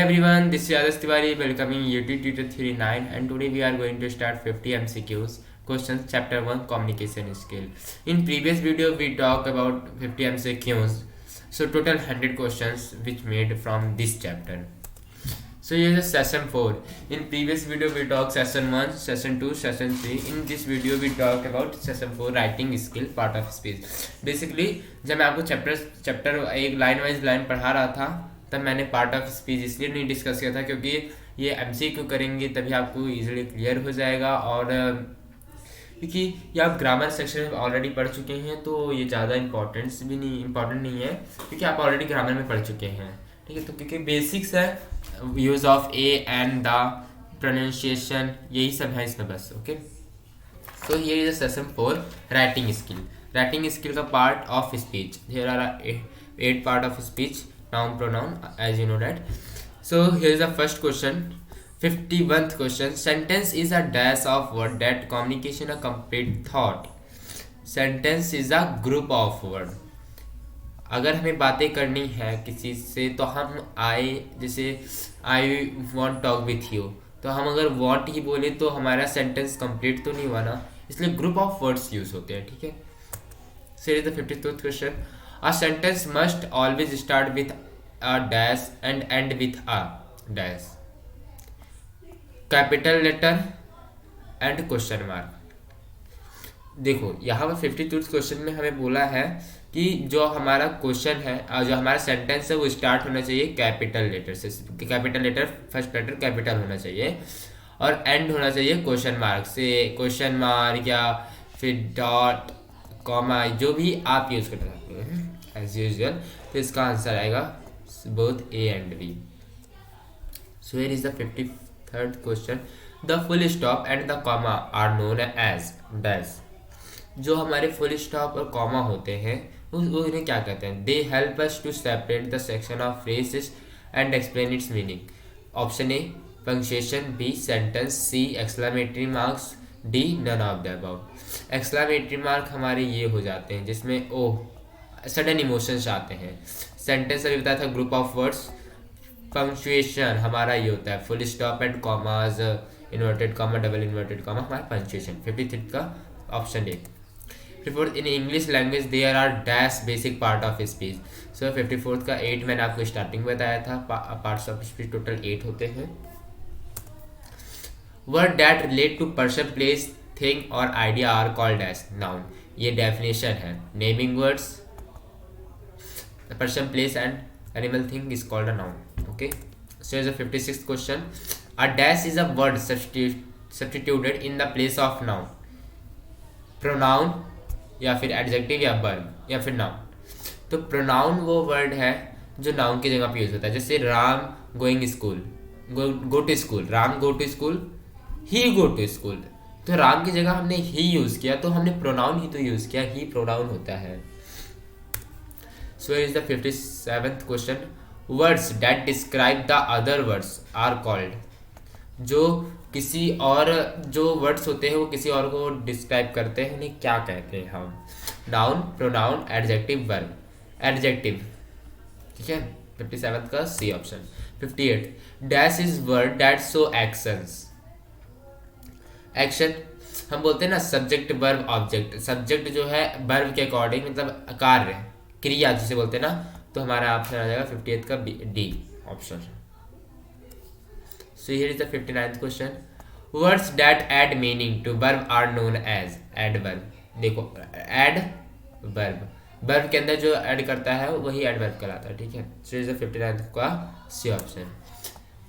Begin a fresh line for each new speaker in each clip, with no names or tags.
everyone, this is Adas Tiwari welcoming you to Tutor Theory 9 and today we are going to start 50 MCQs questions chapter 1 communication skill. In previous video we talked about 50 MCQs, so total 100 questions which made from this chapter. So here is session 4. In previous video we talked session 1, session 2, session 3. In this video we talked about session 4 writing skill part of speech. Basically जब मैं आपको chapter एक line wise line पढ़ा रहा था तब मैंने part of speech इसलिए नहीं डिस्कस किया था क्योंकि ये एमसीक्यू करेंगे तभी आपको इजीली क्लियर हो जाएगा और क्योंकि ये आप ग्रामर सेक्शन में ऑलरेडी पढ़ चुके हैं तो ये ज़्यादा इम्पॉर्टेंट नहीं है क्योंकि आप ऑलरेडी ग्रामर में पढ़ चुके हैं, ठीक है। तो क्योंकि बेसिक्स है, use of A and the, pronunciation, यही सब है इसमें बस। Okay, so here is a session 4 writing skill का part of speech. There are 8 part of speech, noun, pronoun, as you know that. So here is the first question, 51st question. Sentence is a dash of word that communication a complete thought. Sentence is a group of word. अगर हमें बातें करनी है किसी से तो हम जैसे I want talk with you, तो हम अगर वॉन्ट ही बोले तो हमारा सेंटेंस कंप्लीट तो नहीं हुआ ना, इसलिए ग्रुप ऑफ वर्ड्स यूज होते हैं, ठीक है। So is the 52th question, a sentence must always start with a dash and end with a dash, capital letter and question mark. देखो यहाँ पर 52th क्वेश्चन में हमें बोला है कि जो हमारा क्वेश्चन है और जो हमारा सेंटेंस है वो स्टार्ट होना चाहिए कैपिटल लेटर से, capital letter first letter capital होना चाहिए और एंड होना चाहिए क्वेश्चन मार्क से, क्वेश्चन मार्क या फिर डॉट कॉमा जो भी आप यूज़ कर सकते हैं एज यूजुअल। तो इसका आंसर आएगा both A and B. So here is the 53rd question, the full stop and the comma are known as dash. जो हमारे फुल स्टॉप और कॉमा होते हैं वो इन्हें क्या कहते हैं? They help us to separate the section of phrases and explain its meaning. Option A punctuation, B sentence, C exclamatory marks, D none of the above. Exclamatory mark हमारे ये हो जाते हैं जिसमें सडन इमोशंस आते हैं। सेंटेंस अभी बताया था ग्रुप ऑफ वर्ड्स। पंक्चुएशन हमारा ये होता है full stop and commas, inverted comma, double inverted comma, हमारा पंक्चुएशन। 53 का option A. 54 in English language there are dash basic part of speech. So 54 का 8 मैंने आपको स्टार्टिंग में बताया था, पार्ट्स ऑफ स्पीच टोटल 8 होते हैं। Word that relate to person, place, thing और idea are called as noun. ये डेफिनेशन है। Naming words, person, place and animal, thing is called a noun. Okay, so is the 56th question, a dash is a word substituted in the place of noun, pronoun या फिर adjective या verb या फिर noun. तो pronoun वो word है जो noun की जगह पे यूज होता है। जैसे Ram going school, go to school, Ram go to school, he go to school. तो राम की जगह हमने ही यूज किया तो हमने प्रोनाउन ही तो यूज किया, ही प्रोनाउन होता है। So is the 57th question, words that describe the other words are called. जो किसी और जो वर्ड्स होते हैं वो किसी और को डिस्क्राइब करते हैं उन्हें क्या कहते हैं हम? Noun, pronoun, adjective, verb. Adjective, ठीक है। 57 का C option. 58 dash is word that show actions. Action हम बोलते हैं ना सब्जेक्ट वर्ब ऑब्जेक्ट। सब्जेक्ट जो है वर्ब के अकॉर्डिंग मतलब कार्य, क्रिया जिसे बोलते हैं ना, तो हमारा ऑप्शन आ जाएगा 58 का D option. So here is the 59th question, words that add meaning to verb are known as adverb। देखो add verb, verb के अंदर जो add करता है वही adverb कहलाता है, ठीक है। So is the 59th का C option।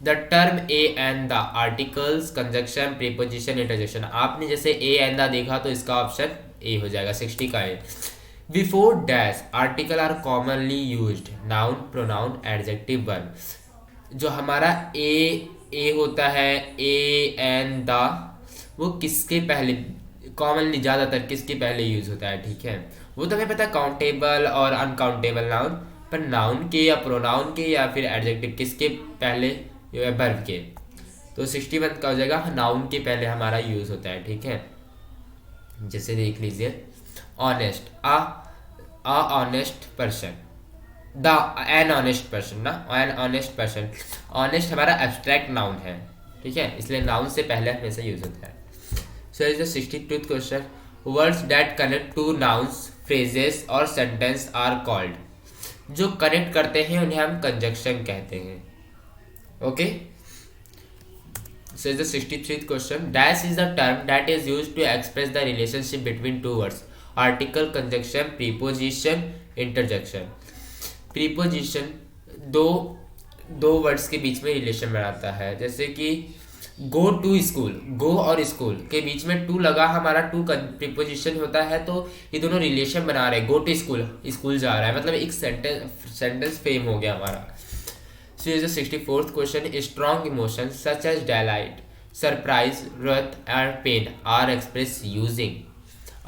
The term a and the articles, conjunction, preposition, interjection। आपने जैसे a and the देखा तो इसका ऑप्शन A हो जाएगा, 60 का A। Before dash article are commonly used, noun, pronoun, adjective, verb। जो हमारा ए होता है, ए एंड द, वो किसके पहले कॉमनली ज़्यादातर किसके पहले यूज होता है, ठीक है। वो तो हमें पता है काउंटेबल और अनकाउंटेबल नाउन, पर नाउन के या प्रोनाउन के या फिर एडजेक्टिव किसके पहले, वर्ब के। तो 61 का हो जाएगा नाउन के पहले हमारा यूज होता है, ठीक है। जैसे देख लीजिए honest, a honest person, the an honest person ना, एन ऑनेस्ट पर्सन, ऑनेस्ट हमारा एब्स्ट्रैक्ट नाउन है, ठीक है, इसलिए नाउन से पहले हमेशा यूज होता है। So is the 62th question, words that connect two nouns phrases और सेंटेंस आर कॉल्ड, जो कनेक्ट करते हैं उन्हें हम कंजक्शन कहते हैं। Okay, so is the 63th question, dash is the term that is used to express the relationship between two words, article, conjunction, preposition, interjection। Preposition दो दो वर्ड्स के बीच में रिलेशन बनाता है, जैसे कि गो टू स्कूल, गो और स्कूल के बीच में टू लगा, हमारा टू प्रीपोजिशन होता है, तो ये दोनों रिलेशन बना रहे हैं। गो टू स्कूल, स्कूल जा रहा है, मतलब एक सेंटेंस फ्रेम हो गया हमारा। So is the 64th question, strong emotions such as delight, surprise, wrath and pain are expressed using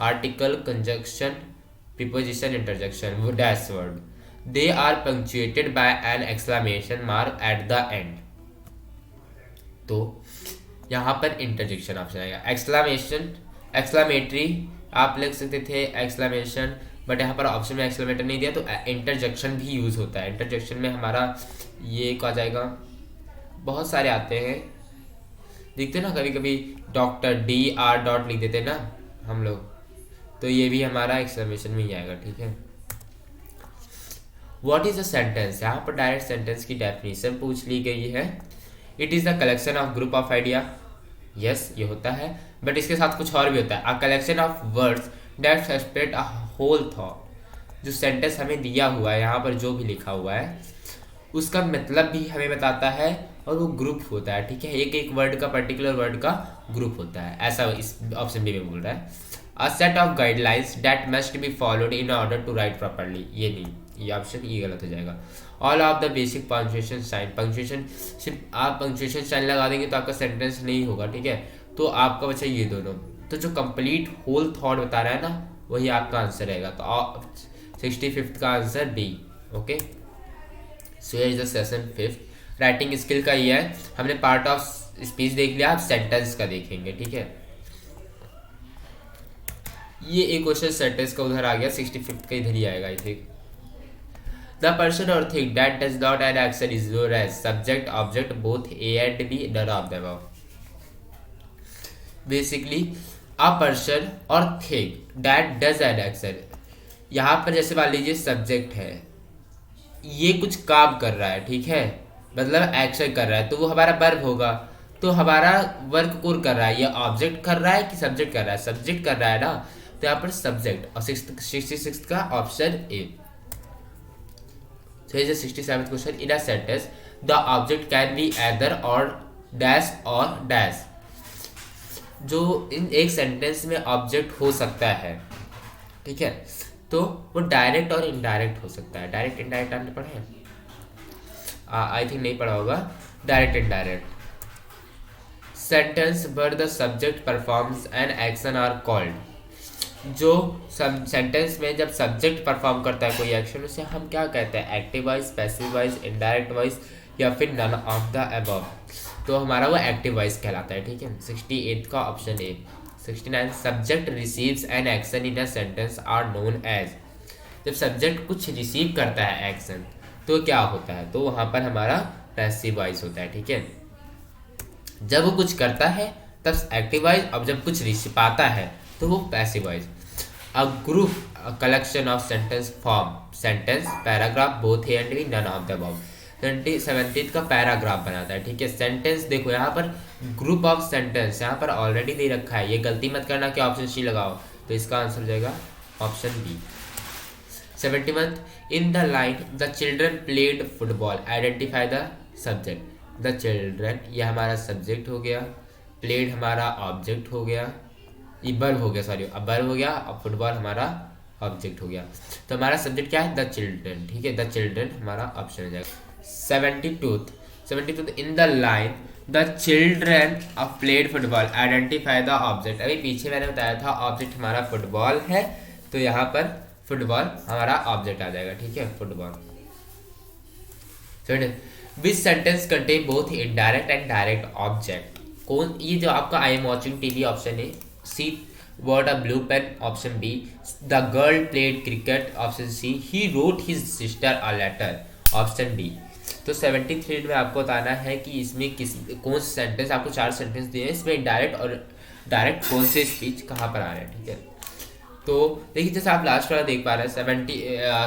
article, conjunction, preposition, interjection, dash word. They are punctuated by an exclamation mark at the end। तो यहाँ पर interjection option आएगा। Exclamation, exclamatory आप लिख सकते थे exclamation, but यहाँ पर ऑप्शन में एक्सक्लेमेटर नहीं दिया, तो इंटरजेक्शन भी यूज़ होता है। इंटरजेक्शन में हमारा ये आ जाएगा, बहुत सारे आते हैं, देखते ना कभी कभी डॉक्टर DR लिख देते ना हम लोग, तो ये भी हमारा एक्सक्लेमेशन में ही आएगा, ठीक है। व्हाट इज अ सेंटेंस, यहाँ पर डायरेक्ट सेंटेंस की डेफिनेशन पूछ ली गई है। It is the collection of group of idea, yes ये होता है, बट इसके साथ कुछ और भी होता है। A collection of words that suspect a whole thought, जो सेंटेंस हमें दिया हुआ है यहाँ पर जो भी लिखा हुआ है उसका मतलब भी हमें बताता है, और वो ग्रुप होता है, ठीक है, एक एक वर्ड का, पर्टिकुलर वर्ड का ग्रुप होता है, ऐसा इस ऑप्शन बी में बोल रहा है। A set of guidelines that must be followed in order to write properly, ये नहीं, ये ऑप्शन ये गलत हो जाएगा। All of the basic punctuation sign, punctuation सिर्फ आप पंक्चुएशन साइन लगा देंगे तो आपका सेंटेंस नहीं होगा, ठीक है, तो आपका बचा ये दोनों, तो जो कंप्लीट होल थॉट बता रहा है ना वही आपका आंसर रहेगा। तो 65th का answer D. Okay, so here is the session 5th, writing skill का ये है। हमने पार्ट ऑफ स्पीच देख लिया, आप सेंटेंस का देखेंगे, ठीक है। ये एक क्वेश्चन सेंटेंस का उधर आ गया, 65th का इधर ही आएगा आई थिंक। द पर्सन और thing that does not an action is known as subject object both A and B, none of the above. Basically a person और thing that does an action, यहाँ पर जैसे मान लीजिए subject है, ये कुछ काम कर रहा है, ठीक है, मतलब एक्शन कर रहा है, तो वो हमारा वर्ब होगा, तो हमारा वर्क कौन कर रहा है, ये ऑब्जेक्ट कर रहा है कि सब्जेक्ट कर रहा है, सब्जेक्ट कर रहा है ना, तो यहाँ पर सब्जेक्ट, और 66 का option A. So here's the 67th question, in a sentence the object can be either or dash or dash, जो इन एक सेंटेंस में ऑब्जेक्ट हो सकता है, ठीक है, तो वो डायरेक्ट और इनडायरेक्ट हो सकता है। डायरेक्ट इनडायरेक्ट आपने पढ़ा है? आई थिंक नहीं पढ़ा होगा। Direct indirect sentence where the subject performs an action are called, जो सेंटेंस में जब सब्जेक्ट परफॉर्म करता है कोई एक्शन, उसे हम क्या कहते हैं, active voice, passive voice, indirect voice, या फिर नन ऑफ द अबव, तो हमारा वो एक्टिव वॉइस कहलाता है, ठीक है। 68 का option A. 69 subject receives an action in a sentence are known as, जब सब्जेक्ट कुछ रिसीव करता है एक्शन तो क्या होता है, तो वहाँ पर हमारा पैसिव वॉइस होता है, ठीक है। जब वो कुछ करता है तब एक्टिव वॉइस, अब जब कुछ रिसीव पाता है तो वो passive voice. A group collection of sentence form sentence paragraph both A and B, none of the above. 70th का पैराग्राफ बनाता है, ठीक है। सेंटेंस देखो यहाँ पर ग्रुप ऑफ सेंटेंस यहाँ पर ऑलरेडी दे रखा है, ये गलती मत करना कि ऑप्शन सी लगाओ, तो इसका आंसर हो जाएगा option B. 71 in the line the children played football identify the subject. The children ये हमारा सब्जेक्ट हो गया, प्लेड हमारा ऑब्जेक्ट हो गया, ये वर्ब हो गया, सॉरी अब वर्ब हो गया, अब फुटबॉल हमारा ऑब्जेक्ट हो गया, तो हमारा सब्जेक्ट क्या है, द चिल्ड्रन, ठीक है, द चिल्ड्रन हमारा ऑप्शन हो जाएगा। 72 इन the line the children of played football identify the object. अभी पीछे मैंने बताया था ऑब्जेक्ट हमारा फुटबॉल है, तो यहाँ पर फुटबॉल हमारा ऑब्जेक्ट आ जाएगा, ठीक है, football. Which sentence contain both indirect and direct object, कौन, ये जो आपका I am watching TV option है, सी bought a blue pen, option B. The girl played cricket, option C. He wrote his sister a letter, option D. तो 73 में आपको बताना है कि इसमें कौन से सेंटेंस, आपको 4 सेंटेंस दिए हैं, इसमें डायरेक्ट और डायरेक्ट कौन से स्पीच कहाँ पर आ रहे हैं, ठीक है। तो देखिए जैसे आप लास्ट वाला देख पा रहे हैं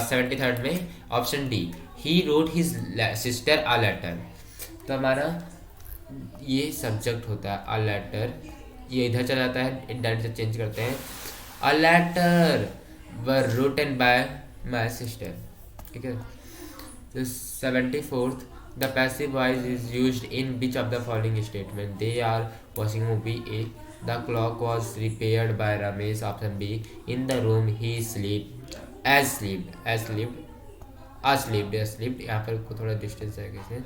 73 में option D, he wrote his sister a letter. तो हमारा ये सब्जेक्ट होता है अ लेटर, ये इधर चला जाता है, इंडायरेक्ट से चेंज करते हैं, a letter were written by my sister, ठीक है। तो 74th, the passive voice is used in which of the following statement, they are watching movie, A, the clock was repaired by Ramesh, option B, in the room he sleep slept, यहाँ पर थोड़ा distance है कैसे,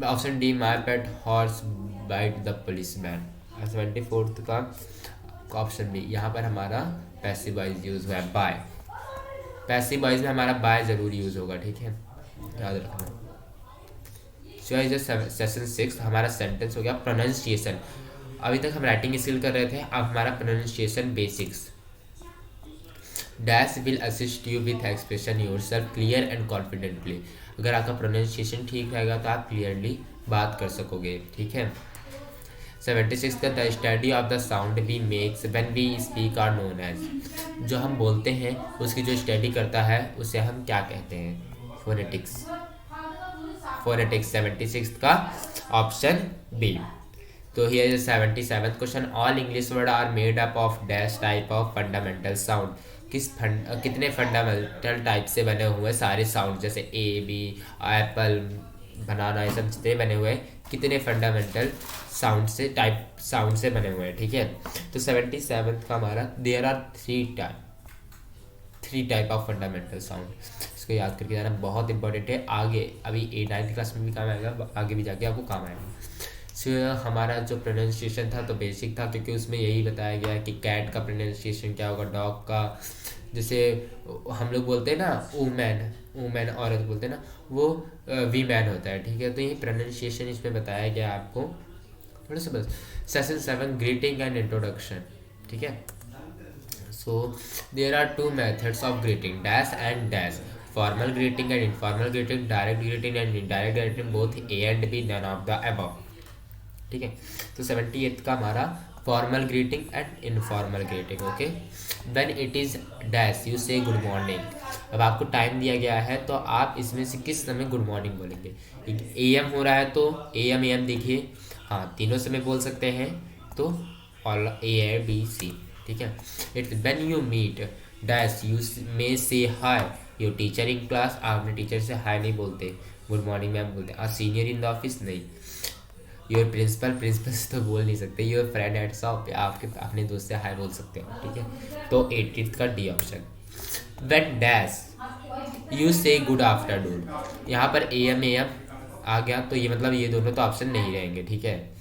option D, my pet horse bite the police man. 74th का option B, यहाँ पर हमारा passive voice use हुआ है बाय, पैसिव वॉइस में हमारा बाय जरूर यूज होगा, ठीक है, याद रखना। सेशन 6 हमारा सेंटेंस हो गया प्रोनाउंसिएशन। अभी तक हम राइटिंग स्किल कर रहे थे, अब हमारा pronunciation basics. Dash will assist you with expression yourself clear and confidently. अगर आपका प्रोनाउंसिएशन ठीक रहेगा तो आप क्लियरली बात कर सकोगे, ठीक है। 76 का, the study of the sound we makes when we speak are known as. जो हम बोलते हैं उसकी जो स्टडी करता है उसे हम क्या कहते हैं, फोनेटिक्स। 76 का ऑप्शन बी। तो here is 77th question, all English word are made up of dash type of fundamental sound. कितने फंडामेंटल टाइप से बने हुए सारे साउंड, जैसे ए, बी, एप्पल, बनाना, ये सब जितने बने हुए कितने फंडामेंटल साउंड से बने हुए हैं, ठीक है। तो 77th का हमारा, there are three type of fundamental sound. इसको याद करके जाना बहुत इंपॉर्टेंट है, आगे अभी 9th क्लास में भी काम आएगा, आगे भी जाके आपको काम आएगा। हमारा जो प्रोनाउंसिएशन था तो बेसिक था, क्योंकि उसमें यही बताया गया कि कैट का प्रोनाउंसिएशन क्या होगा, डॉग का, जैसे हम लोग बोलते हैं ना वुमेन औरत बोलते हैं ना, वो वी मैन होता है, ठीक है। तो ये प्रोनाउंसिएशन इसमें बताया गया आपको थोड़ा सा बस। सेशन 7, ग्रीटिंग एंड इंट्रोडक्शन, ठीक है। So there are 2 methods of greeting, dash and dash, formal greeting and informal greeting, direct greeting and indirect greeting, both A and B, none of the above, ठीक है। तो 78th का हमारा formal greeting and informal greeting, okay. When it is dash you say good morning. अब आपको time दिया गया है तो आप इसमें से किस समय गुड मॉर्निंग बोलेंगे। AM हो रहा है तो AM देखिए, हाँ तीनों समय बोल सकते हैं, तो ऑल A, B, C, ठीक है। It's when you meet dash you may say hi your teacher in class. आप अपने टीचर से हाय नहीं बोलते, गुड मॉर्निंग मैम बोलते हैं। सीनियर इन द ऑफिस नहीं, योर प्रिंसिपल से तो बोल नहीं सकते, योर फ्रेंड एट शॉप, आपके अपने दोस्त से हाय बोल सकते हो, ठीक है। तो 80th का D option. When dash you say good afternoon, यहाँ पर AM आ गया, तो ये मतलब ये दोनों तो ऑप्शन नहीं रहेंगे, ठीक है।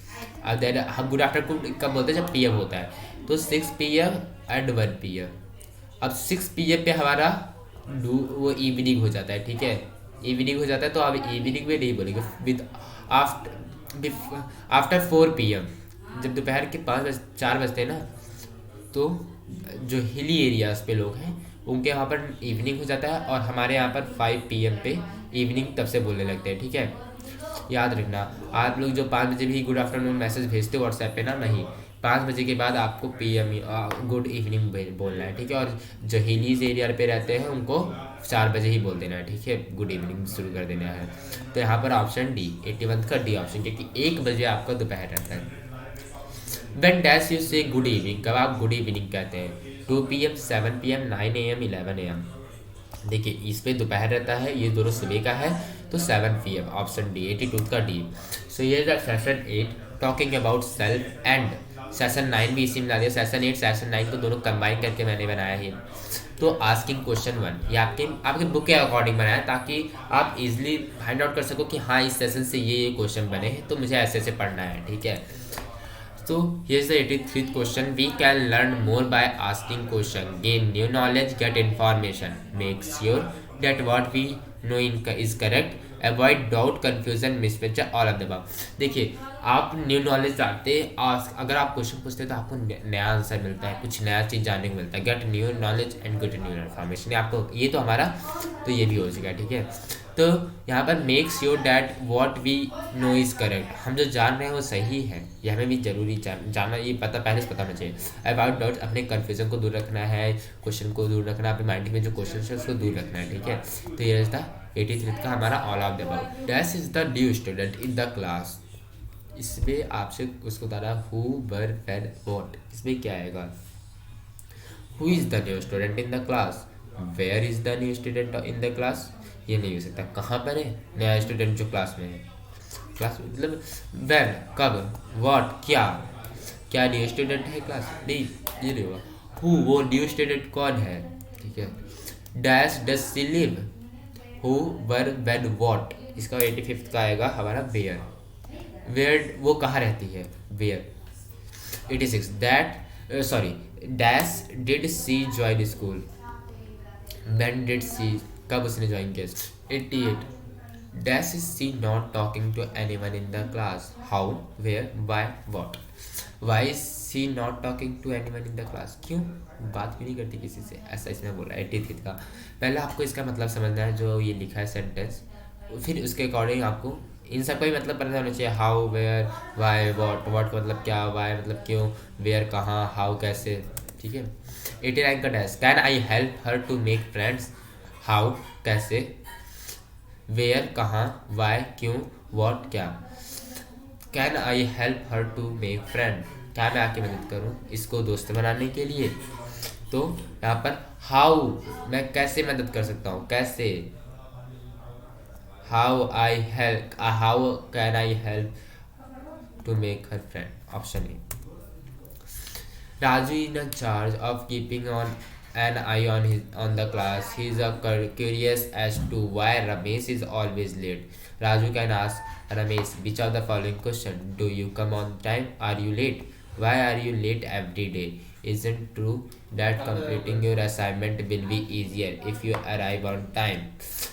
अब देन हम गुड आफ्टरनून कब बोलते हैं, जब PM होता है, तो 6 PM एंड 1 PM। अब 6 PM पे हमारा वो इवनिंग हो जाता है, ठीक है, इवनिंग हो जाता है, तो अब इवनिंग में नहीं बोलेंगे, विद आफ्टर 4 PM, जब दोपहर के 4 बजते हैं ना, तो जो हिली एरियाज पे लोग हैं उनके यहाँ पर इवनिंग हो जाता है, और हमारे यहाँ पर 5 PM पे इवनिंग तब से बोलने लगते हैं, ठीक है। याद रखना, आप लोग जो 5 बजे भी गुड आफ्टरनून मैसेज भेजते हो व्हाट्सएप पे ना, नहीं, 5 बजे के बाद आपको PM गुड इवनिंग बोलना है, ठीक है। और जो हिलीज एरिया पे रहते हैं उनको 4 बजे ही बोल देना है, ठीक है, गुड इवनिंग शुरू कर देना है। तो यहाँ पर ऑप्शन डी, 81th का डी ऑप्शन, क्योंकि 1 बजे आपका दोपहर रहता है। When dash you say good evening, कब आप गुड इवनिंग कहते हैं, 2 PM, 7 PM, 9 AM, 11 AM। देखिए इस पे दोपहर रहता है, ये दोनों सुबह का है, तो 7 PM, ऑप्शन डी, 82 का डी। सो ये session 8 talking about self, and session 9 भी इसी में ला दिया, सेशन 8 सेशन 9 को दोनों कंबाइन करके मैंने बनाया है। तो आस्किंग क्वेश्चन 1 ये आपके बुक के अकॉर्डिंग बनाया, ताकि आप इजीली फाइंड आउट कर सको कि हाँ इस सेशन से ये क्वेश्चन बने हैं, तो मुझे ऐसे पढ़ना है, ठीक है। So here's the 83rd question. We can learn more by asking question, gain new knowledge, get information, make sure that what we know is correct, avoid doubt, confusion, mismatch, all of the above. देखिए, आप new knowledge जानते हैं, अगर आप question पूछते हैं तो आपको नया आंसर मिलता है, कुछ नया चीज़ जानने को मिलता है। Get new knowledge and get new information, आपको ये तो हमारा तो ये भी हो चुका है, ठीक है। तो यहाँ पर make sure that what we know is correct, हम जो जान रहे हैं वो सही है, ये हमें भी जरूरी जानना, ये पता पहले से पता होना चाहिए। अबाउट डाउट, अपने कन्फ्यूजन को दूर रखना है, क्वेश्चन को दूर रखना, अपने माइंड में जो क्वेश्चन है उसको दूर रखना है, ठीक है। तो ये रहता 83 का हमारा all of the about. Dash is the new student in the class, इसमें आपसे उसको बता रहा हु वर वेन वॉट, इसमें क्या आएगा? Who is the new student in the class, where is the new student in the class, ये नहीं हो सकता। कहाँ पर है नया स्टूडेंट जो क्लास में है? क्लास मतलब वेन, कब, व्हाट, क्या, क्या न्यू स्टूडेंट है क्लास? नहीं, ये नहीं होगा। हु, वो न्यू स्टूडेंट कौन है, ठीक है। Dash does she live, who were when what, इसका 85 का आएगा हमारा वेयर। वेयर, वो कहाँ रहती है, where. 86 that sorry, dash did she join school, when did she, कब उसने ज्वाइन किया। 88 dash is she not talking to anyone in the class, how, where, why, what. Why is she not talking to anyone in the class, क्यों बात भी नहीं करती किसी से, ऐसा इसमें बोला है 83 का। पहले आपको इसका मतलब समझना है जो ये लिखा है सेंटेंस, फिर उसके अकॉर्डिंग आपको इन सब का भी मतलब पता होना चाहिए। How, where, why, what, what का मतलब क्या, वाई मतलब क्यों, वेयर कहाँ, हाउ कैसे, ठीक है। 89 का dash, can I help her to make friends, how कैसे, वेयर कहाँ, वाई क्यों, वॉट क्या। Can I help her to make friend, क्या मैं आके मदद करूँ इसको दोस्त बनाने के लिए। तो यहाँ पर हाउ, मैं कैसे मदद कर सकता हूँ, कैसे, how I help, how can I help to make her friend, option A. Raju in charge of keeping an eye on the class. He is curious as to why Ramesh is always late. Raju can ask Ramesh which of the following question: Do you come on time? Are you late? Why are you late every day? Isn't true that completing your assignment will be easier if you arrive on time?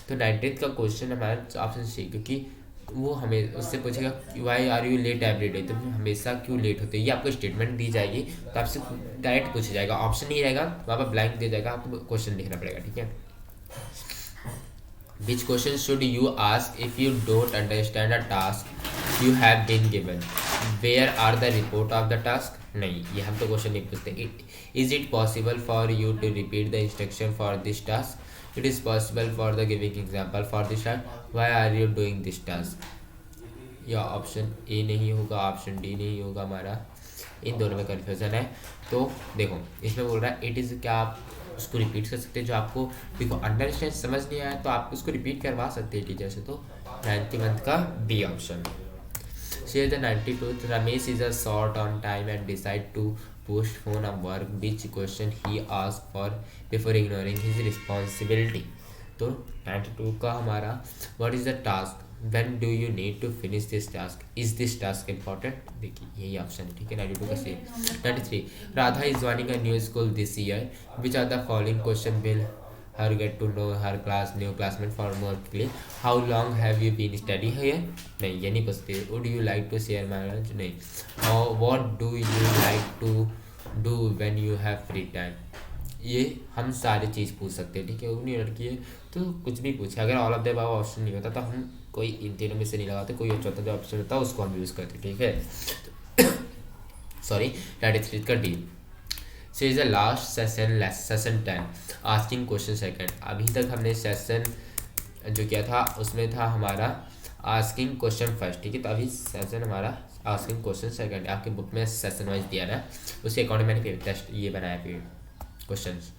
तो 90th का question हमारा option C, क्योंकि वो हमें उससे पूछेगा why are you late every day, तो हमेशा क्यों लेट होते हैं, ये आपको स्टेटमेंट दी जाएगी तो आपसे डायरेक्ट पूछा जाएगा, ऑप्शन नहीं रहेगा वहाँ पर ब्लैंक दिया जाएगा, आपको क्वेश्चन लिखना पड़ेगा, ठीक है। Which question should you ask if you don't understand a task you have been given, where are the report of the task, नहीं ये हम तो क्वेश्चन नहीं पूछते। Is it possible for you to repeat the instruction for this task, it is possible for the giving example for this task, why are you doing this task। या option A नहीं होगा, option D नहीं होगा हमारा, इन दोनों में confusion है। तो देखो इसमें बोल रहा है इट इज़, क्या आप उसको रिपीट कर सकते हैं, जो आपको देखो अंडरस्टैंड समझ नहीं आया तो आप उसको रिपीट करवा सकते हैं टीचर से। तो 91 का B option. Share the 92th, Ramesh is a short on time and decide to postpone a work which question he asked for before ignoring his responsibility। तो 92 का हमारा what is the task, when do you need to finish this task, is this task important, देखिए यही option है, ठीक है 92 का सी। 93 Radha is joining a new school this year, which are the following question will her get to know her class new classmate for more quickly, how long have you been studying here, नहीं ये नहीं पूछते। would you like to share my lunch, नहीं। what do you like to do when you have free time, ये हम सारी चीज़ पूछ सकते हैं, ठीक है। वो नहीं लड़की है तो कुछ भी पूछे, अगर all of the above option नहीं होता तो हम कोई इन तीनों में से नहीं लगाते, कोई और चौथा जो ऑप्शन होता है उसको हम यूज़ करते, ठीक है। सॉरी 93 का D. So is the last session 10 asking question second. अभी तक हमने सेशन जो किया था उसमें था हमारा आस्किंग क्वेश्चन फर्स्ट, ठीक है। तो अभी सेशन हमारा आस्किंग क्वेश्चन सेकंड, आपके बुक में सेशन वाइज दिया ना, उसके अकॉर्डिंग मैंने फिर टेस्ट ये बनाया फिर questions.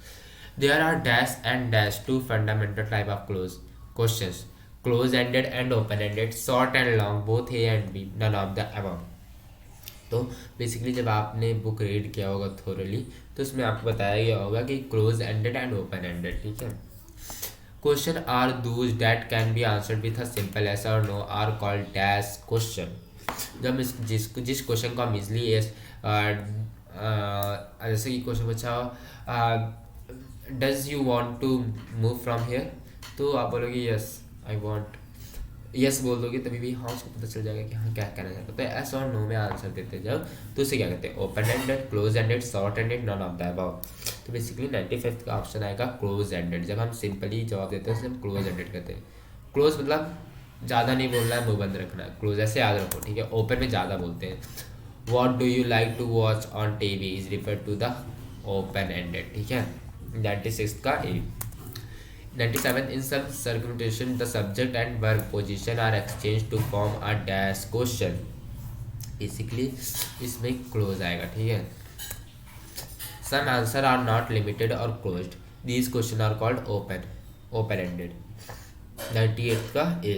There are dash and dash two fundamental type of questions, close ended and open ended, short and long, both A and B, none of the above. तो basically जब आपने बुक रीड किया होगा थोरली तो उसमें आपको बताया गया होगा कि close ended and open ended, ठीक है। Question are those that can be answered with a simple yes और no are called dash question. जब जिस क्वेश्चन को हम इजली जैसे कि क्वेश्चन पूछा does you want to move from here, तो आप बोलोगे यस, आई वॉन्ट, यस बोल दोगे तभी भी हाँ उसको पता चल जाएगा कि हाँ क्या कहना चाहते हो। तो एस और नो में आंसर देते जब, तो उसे क्या कहते हैं, open ended, close ended, short ended, none of the above. तो बेसिकली 95th का ऑप्शन आएगा क्लोज एंडेड। जब हम सिंपली जवाब देते हैं उसे हम क्लोज एंडेड कहते हैं। क्लोज मतलब ज़्यादा नहीं बोलना है, मुंह बंद रखना है। क्लोज ऐसे याद रखो, ठीक है। ओपन में ज़्यादा बोलते हैं। What do you like to watch on TV is refer to the open ended, ठीक है। 96 का A. 97 in some circumstances the subject and verb position are exchanged to form a dash question। Basically इसमें close आएगा, ठीक है। some answer are not limited or closed, these question are called open ended। 98 का ए।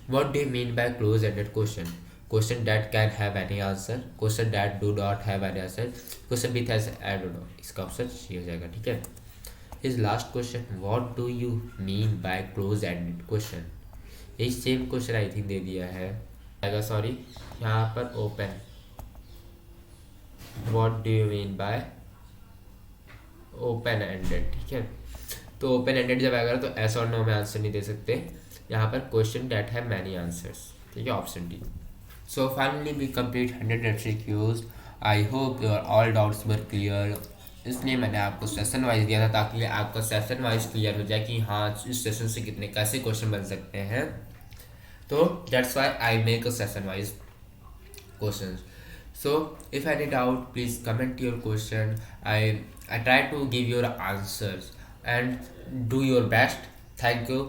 what do you mean by close ended question? Question that can have any answer, question that do not have any answer, question with has I don't know। इसका option C हो जाएगा, ठीक है। His last question, what do you mean by close ended question? यही same question I think they दिया है, आएगा sorry यहाँ पर open. what do you mean by open ended, ठीक है। तो ओपन एंडेड जब आएगा तो एस और नो में आंसर नहीं दे सकते। यहाँ पर question that has many answers, ठीक है, option D. So finally we complete 100 MCQs। I hope your all doubts were clear. इसलिए मैंने आपको सेशन वाइज दिया था ताकि आपका सेशन वाइज क्लियर हो जाए कि हाँ इस सेशन से कितने कैसे क्वेश्चन बन सकते हैं। तो that's why I make a session wise question. So if any doubt, please comment your question. I try to give your answers and do your best. Thank you.